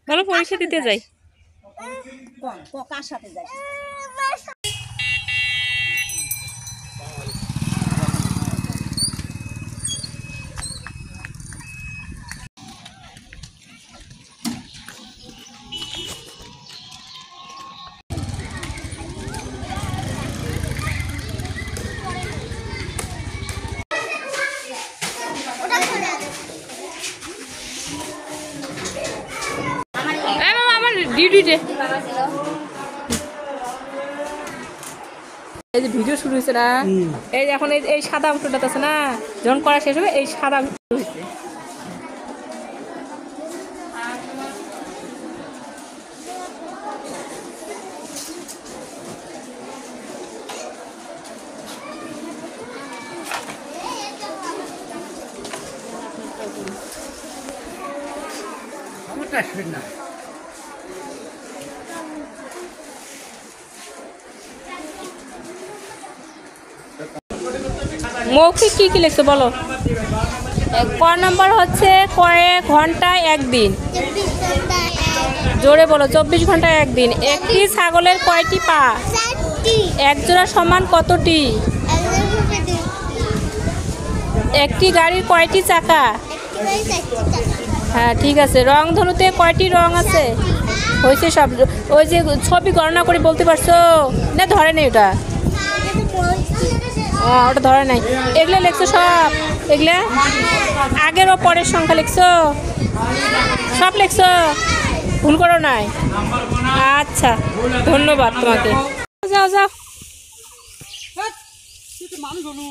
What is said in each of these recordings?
বলো পরীক্ষা দিতে যাই। কার সাথে যাই? আমার ডিউটি ডে এই যে ভিডিও শুরু হয়েছে না, এই এখন এই সাদা অংশটা আছে না, যখন করা শেষ হবে এই সাদা অংশ হয়েছে। মৌখিক কি কি লিখছো বলো? ক নম্বর হচ্ছে কয়েক ঘন্টায় একদিন। জোরে বলো। 24 ঘন্টায় একদিন। একটি ছাগলের কয়টি পা? এক জোড়া সমান কতটি? একটি গাড়ির কয়টি চাকা? হ্যাঁ ঠিক আছে। রংধনুতে কয়টি রং আছে? হয়েছে সব। ওই যে ছবি গণনা করে বলতে পারছো না? ধরে নেই ওটা। ওটা ধরে নাই। এগুলো লিখছো সব? এগুলা আগের ও পরের সংখ্যা লিখছো? সব লিখছো? ভুল করো নাই? আচ্ছা ধন্যবাদ তোমাকে। যাও যাও। মানুষ হলু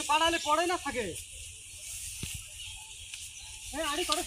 পাড়ালে পড়ে না থাকে। আরে করে